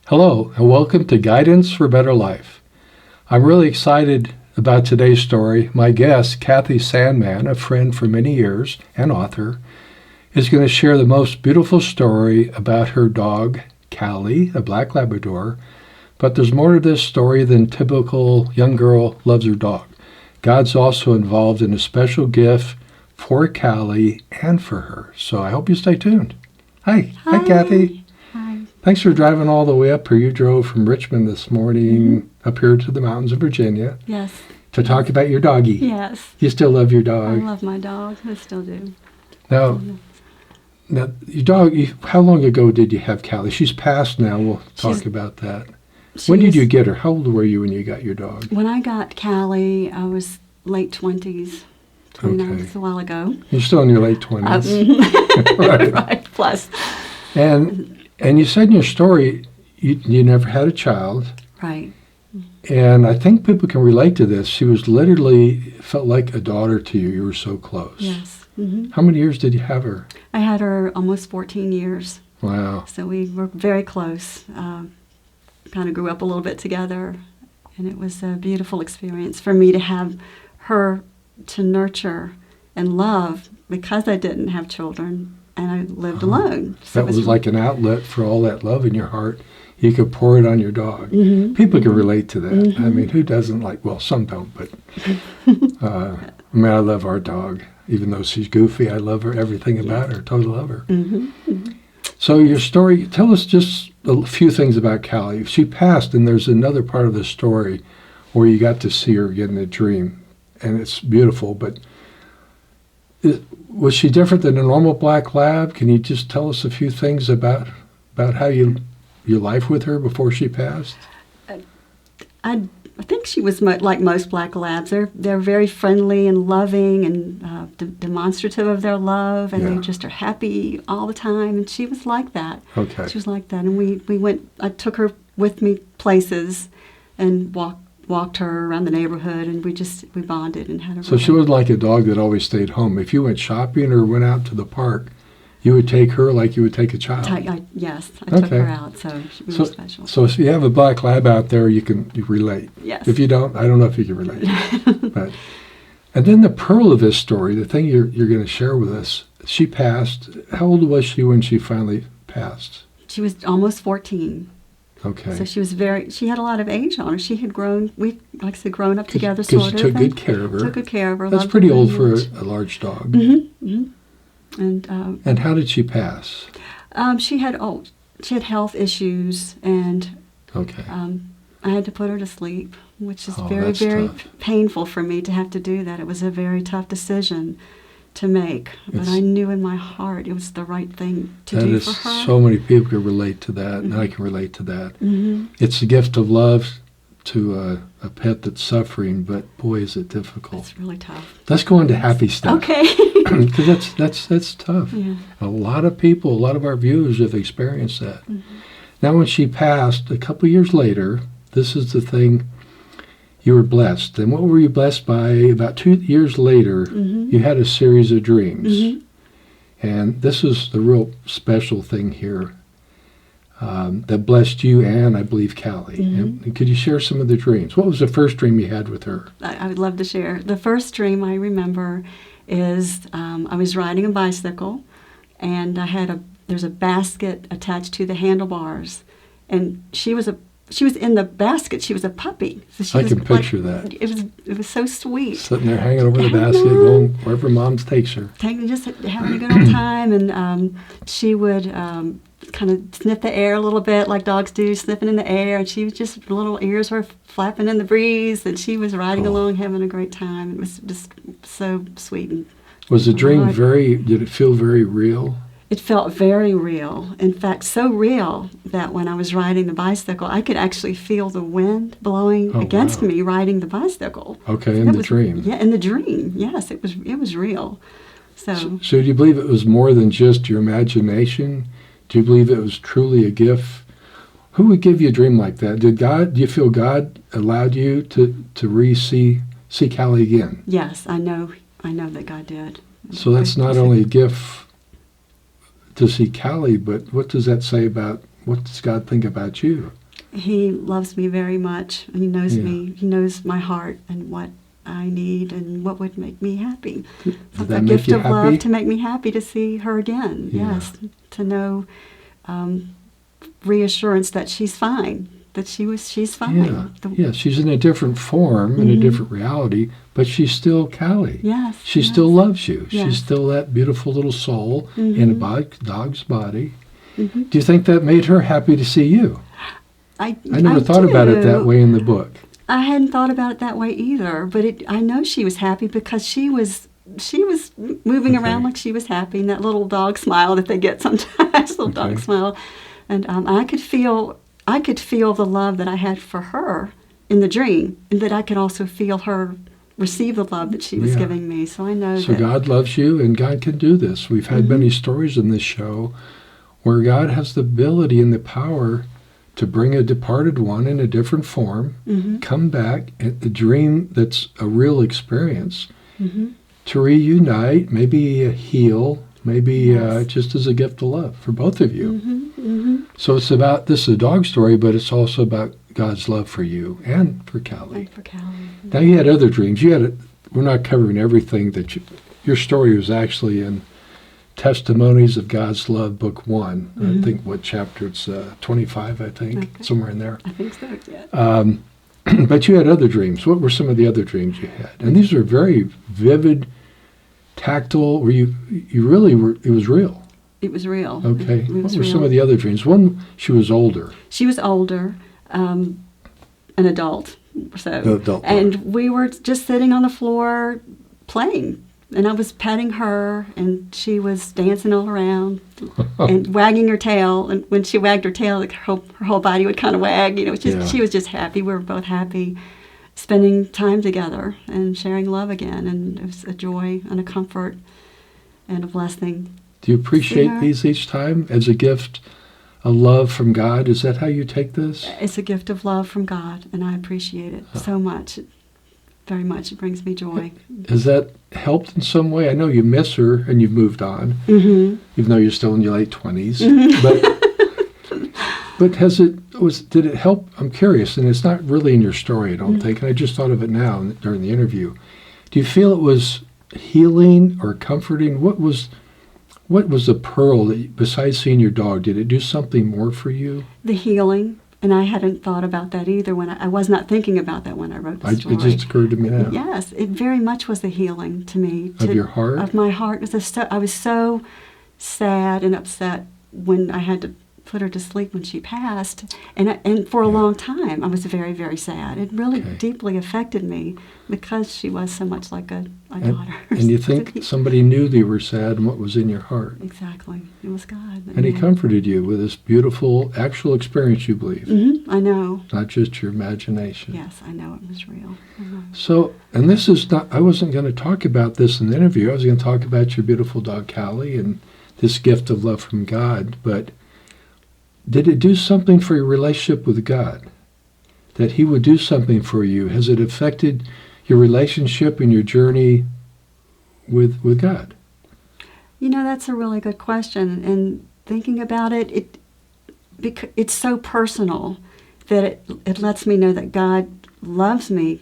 Hello, and welcome to Guidance for Better Life. I'm really excited about today's story. My guest, Callie Sandman, a friend for many years and author, is going to share the most beautiful story about her dog, Callie, a black Labrador. But there's more to this story than typical young girl loves her dog. God's also involved in a special gift for Callie and for her. So I hope you stay tuned. Hi. Hi, Callie. Hi. Thanks for driving all the way up here. You drove from Richmond this morning up here to the mountains of Virginia. Yes. To talk about your doggie. Yes. You still love your dog. I love my dog. I still do. Now your dog, how long ago did you have Callie? She's passed now. We'll talk about that. When did you get her? How old were you when you got your dog? When I got Callie, I was late 20s. 29 Okay. was a while ago. You're still in your late 20s. Right. Right. Plus. And you said in your story you never had a child. Right. And I think people can relate to this. She was literally felt like a daughter to you. You were so close. Yes. Mm-hmm. How many years did you have her? I had her almost 14 years. Wow. So we were very close. Kind of grew up a little bit together. And it was a beautiful experience for me to have her to nurture and love because I didn't have children and I lived alone. So That was like an outlet for all that love in your heart. You could pour it on your dog. Mm-hmm. People can relate to that. Mm-hmm. I mean, who doesn't like, well, some don't, but I love our dog. Even though she's goofy, I love her, everything about her, totally love her. Mm-hmm. Mm-hmm. So your story, tell us just a few things about Callie. She passed, and there's another part of the story where you got to see her again in a dream, and it's beautiful, but was she different than a normal black lab? Can you just tell us a few things about how your life with her before she passed? I think she was like most black labs. They're very friendly and loving and demonstrative of their love, and they just are happy all the time. And she was like that. Okay. She was like that, and we went. I took her with me places, and walked her around the neighborhood, and we bonded and had a. So she wasn't like a dog that always stayed home. If you went shopping or went out to the park, you would take her like you would take a child. Yes, I took her out, so she was special. So if you have a black lab out there, you relate. Yes. If you don't, I don't know if you can relate. And then the pearl of this story, the thing you're going to share with us, she passed. How old was she when she finally passed? She was almost 14. Okay. So she had a lot of age on her. She had grown, like I said, grown up together, Because sort of. you took good care of her. Took good care of her. That's pretty old for a large dog. Mm-hmm. Mm-hmm. And how did she pass? She had health issues, and I had to put her to sleep, which is very, very painful for me to have to do that. It was a very tough decision to make, but I knew in my heart it was the right thing to do for her. So many people can relate to that, and I can relate to that. Mm-hmm. It's the gift of love to a pet that's suffering, but boy, is it difficult. It's really tough. Let's go into happy stuff. Okay. Because that's tough. Yeah. A lot of our viewers have experienced that. Mm-hmm. Now, when she passed, a couple years later, this is the thing, you were blessed. And what were you blessed by? About 2 years later, you had a series of dreams. Mm-hmm. And this is the real special thing here that blessed you and, I believe, Callie. Mm-hmm. And could you share some of the dreams? What was the first dream you had with her? I would love to share. The first dream I remember is I was riding a bicycle, and there's a basket attached to the handlebars, and she was in the basket. She was a puppy. So I can picture that. It was so sweet. Sitting there hanging over the basket, going wherever Mom takes her. Just having a good old time, and she would kind of sniff the air a little bit like dogs do, sniffing in the air, and she was just, her little ears were flapping in the breeze, and she was riding along having a great time. It was just so sweet. Was the dream did it feel very real? It felt very real. In fact, so real that when I was riding the bicycle, I could actually feel the wind blowing against me riding the bicycle. Okay, in the dream. Yeah, in the dream. Yes, it was real. So do you believe it was more than just your imagination? Do you believe it was truly a gift? Who would give you a dream like that? Do you feel God allowed you to see Callie again? Yes, I know that God did. So that's not only a gift to see Callie, but what does that say about what does God think about you? He loves me very much, and he knows me. He knows my heart and what I need and what would make me happy. Does A gift of love to make me happy to see her again. Yeah. Yes, to know reassurance that she's fine, that she's fine. Yeah, she's in a different form, in a different reality, but she's still Callie. Yes. She still loves you. Yes. She's still that beautiful little soul in a dog's body. Mm-hmm. Do you think that made her happy to see you? I never thought about it that way in the book. I hadn't thought about it that way either, but I know she was happy because she was moving around like she was happy, and that little dog smile that they get sometimes, little dog smile, and I could feel the love that I had for her in the dream, and that I could also feel her receive the love that she was giving me. So I know. So God loves you, and God can do this. We've had many stories in this show where God has the ability and the power to bring a departed one in a different form, come back, a dream that's a real experience, to reunite, maybe heal, maybe just as a gift of love for both of you. So this is a dog story, but it's also about God's love for you and for Callie. And for Callie. Now you had other dreams. We're not covering everything your story was actually in Testimonies of God's Love, Book 1. I think what chapter it's 25, I think, somewhere in there. I think so, yeah. But you had other dreams. What were some of the other dreams you had? And these are very vivid, tactile, where you really were, it was real. It was real. Okay. What were some of the other dreams? One, she was older. She was older, an adult. So, adult. And we were just sitting on the floor playing. And I was petting her, and she was dancing all around and wagging her tail. And when she wagged her tail, her whole body would kind of wag. She was just happy. We were both happy, spending time together and sharing love again. And it was a joy and a comfort and a blessing. Do you appreciate these each time as a gift, a love from God? Is that how you take this? It's a gift of love from God, and I appreciate it so much. Very much. It brings me joy. Has that helped in some way? I know you miss her and you've moved on, even though you're still in your late 20s. But did it help? I'm curious, and it's not really in your story, I don't think, and I just thought of it now during the interview. Do you feel it was healing or comforting? What was the pearl that, besides seeing your dog, did it do something more for you? The healing. And I hadn't thought about that either. When I was not thinking about that when I wrote the story. It just occurred to me now. Yes, it very much was the healing to me. Of your heart? Of my heart. I was so sad and upset when I had to put her to sleep when she passed. And for a long time, I was very, very sad. It really deeply affected me because she was so much like a daughter. And you think somebody knew that you were sad and what was in your heart. Exactly. It was God. And he comforted you with this beautiful, actual experience, you believe. I know. Not just your imagination. Yes, I know it was real. So, and this is not, I wasn't going to talk about this in the interview. I was going to talk about your beautiful dog, Callie, and this gift of love from God. But did it do something for your relationship with God? That he would do something for you? Has it affected your relationship and your journey with God? That's a really good question. And thinking about it, it's so personal that it lets me know that God loves me,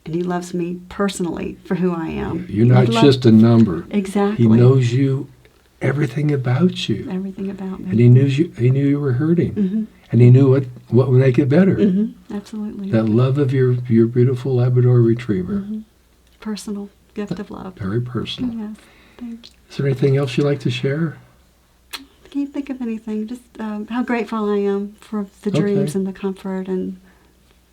and he loves me personally for who I am. You're not just a number. Exactly. He knows you, everything about you. Everything about me. And he knew you were hurting. And he knew what would make it better. Absolutely. That love of your beautiful Labrador Retriever. Personal gift of love. Very personal. Yes, thank you. Is there anything else you'd like to share? I can't think of anything. Just how grateful I am for the dreams and the comfort and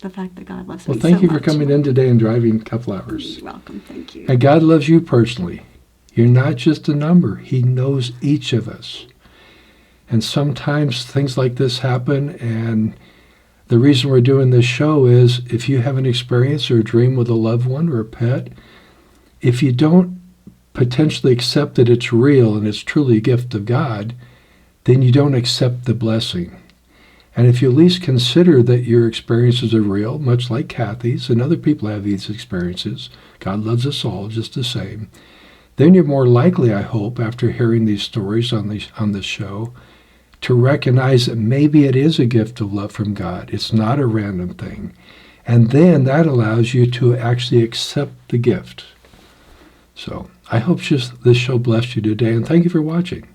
the fact that God loves me so much. Well, thank you for coming in today and driving a couple hours. You're welcome. Thank you. And God loves you personally. You're not just a number. He knows each of us. And sometimes things like this happen, and the reason we're doing this show is if you have an experience or a dream with a loved one or a pet, if you don't potentially accept that it's real and it's truly a gift of God, then you don't accept the blessing. And if you at least consider that your experiences are real, much like Kathy's, and other people have these experiences, God loves us all just the same, then you're more likely, I hope, after hearing these stories on this show, to recognize that maybe it is a gift of love from God. It's not a random thing. And then that allows you to actually accept the gift. So I hope this show blessed you today, and thank you for watching.